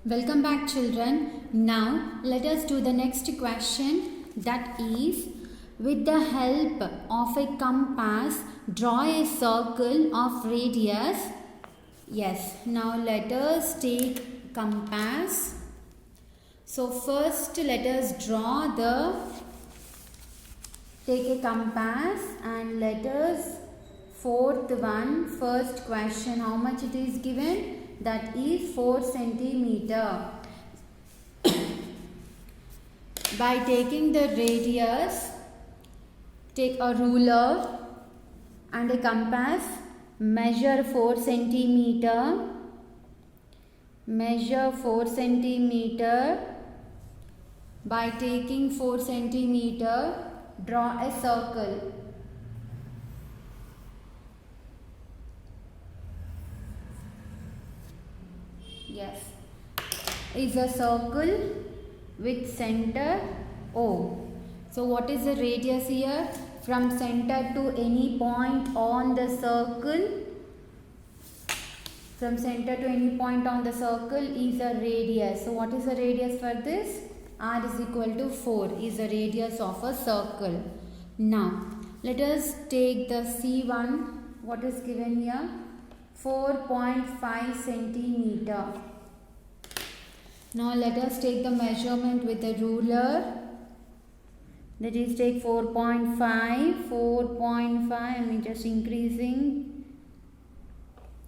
Welcome back, children. Now let us do the next question, that is, with the help of a compass draw a circle of radius. Yes, now let us take compass. So first let us take a compass and let us first question, how much it is given? That is 4 centimeter. By taking the radius, take a ruler and a compass, measure 4 centimeter. Measure 4 centimeter. By taking 4 centimeter, draw a circle. Yes, is a circle with center O. So what is the radius here? From center to any point on the circle. From center to any point on the circle is a radius. So what is the radius for this? R is equal to 4 is the radius of a circle. Now let us take the C1. What is given here? 4.5 centimeter. Now let us take the measurement with a ruler. That is, take 4.5. I mean, just increasing.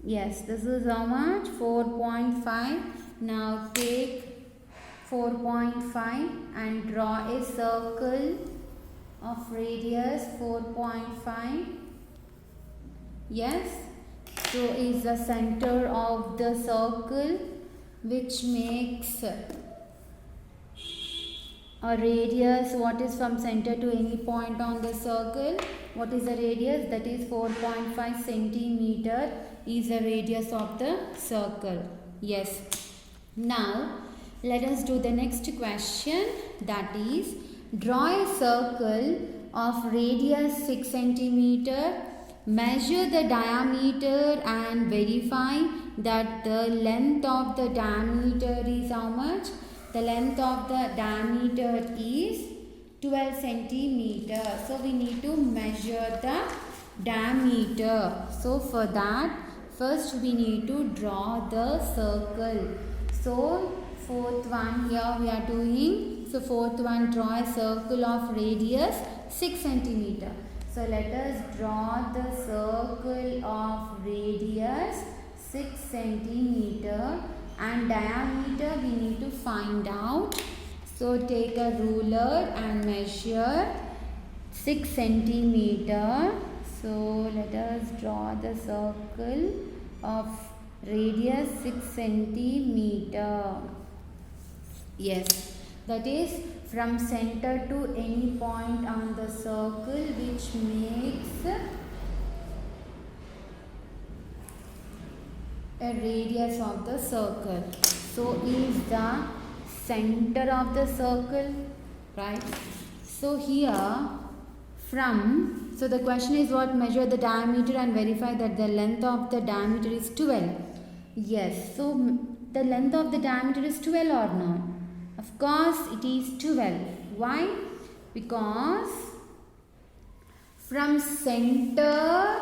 Yes, this is how much? 4.5. Now take 4.5 and draw a circle of radius 4.5. Yes. So is the center of the circle, which makes a radius. What is from center to any point on the circle? What is the radius? That is 4.5 centimeter is the radius of the circle. Yes. Now let us do the next question, that is, draw a circle of radius 6 centimeter. Measure the diameter and verify that the length of the diameter is how much? The length of the diameter is 12 centimeter. So we need to measure the diameter. So for that, first we need to draw the circle. So fourth one here we are doing. So fourth one, draw a circle of radius 6 centimeter. So let us draw the circle of radius 6 centimeter and diameter we need to find out. So take a ruler and measure 6 centimeter. So let us draw the circle of radius 6 centimeter. Yes, that is from center to any point on the circle, which makes a radius of the circle. So is the center of the circle, right? So here so the question is what? Measure the diameter and verify that the length of the diameter is 12. Yes, so the length of the diameter is 12 or not? Of course it is 12. Why? Because from center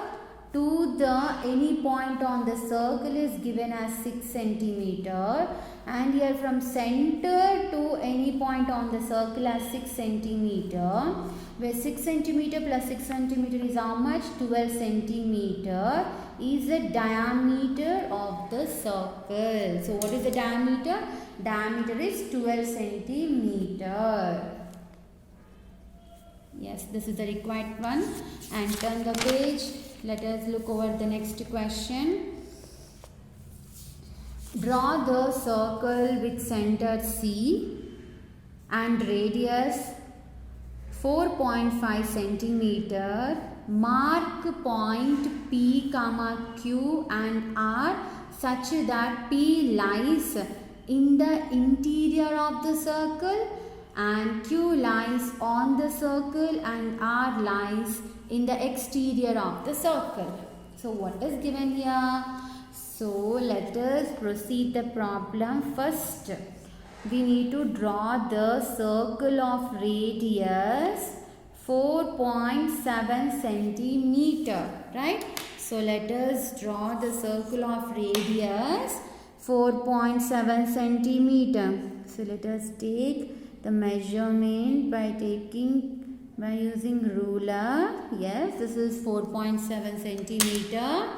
to the any point on the circle is given as 6 centimeter, and here from center to any point on the circle as 6 centimeter, where 6 centimeter plus 6 centimeter is how much? 12 centimeter is the diameter of the circle. So what is the diameter? Diameter is 12 centimeter. Yes, this is the required one. And turn the page. Let us look over the next question. Draw the circle with center C and radius 4.5 centimeter. Mark point P, Q and R such that P lies in the interior of the circle and Q lies on the circle and R lies in the exterior of the circle. So what is given here? So let us proceed the problem. First, we need to draw the circle of radius 4.7 centimeter, right? So let us draw the circle of radius 4.7 centimeter. So let us take the measurement by using ruler. Yes, this is 4.7 centimeter.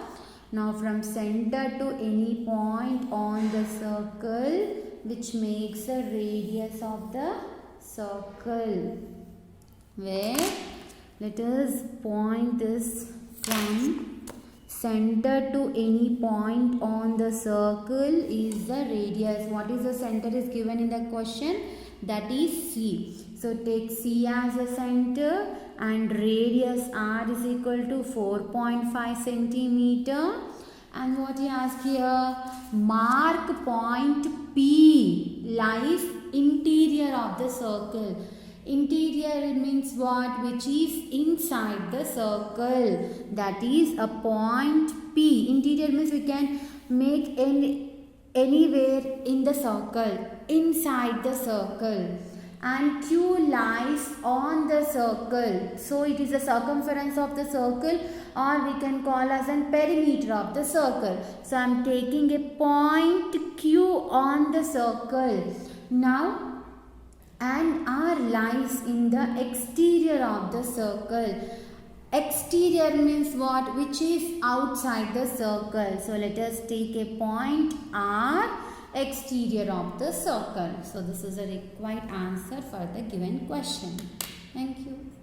Now from center to any point on the circle which makes a radius of the circle. Where let us point this from center to any point on the circle is the radius. What is the center is given in the question? That is C. So take C as a center and radius R is equal to 4.5 centimeter. And what he asked here, mark point P lies interior of the circle. Interior means what? Which is inside the circle. That is a point P. Interior means we can make anywhere in the circle, inside the circle. And Q lies on the circle. So it is the circumference of the circle, or we can call as a perimeter of the circle. So I am taking a point Q on the circle. Now, and R lies in the exterior of the circle. Exterior means what? Which is outside the circle. So let us take a point R, exterior of the circle. So this is a required answer for the given question. Thank you.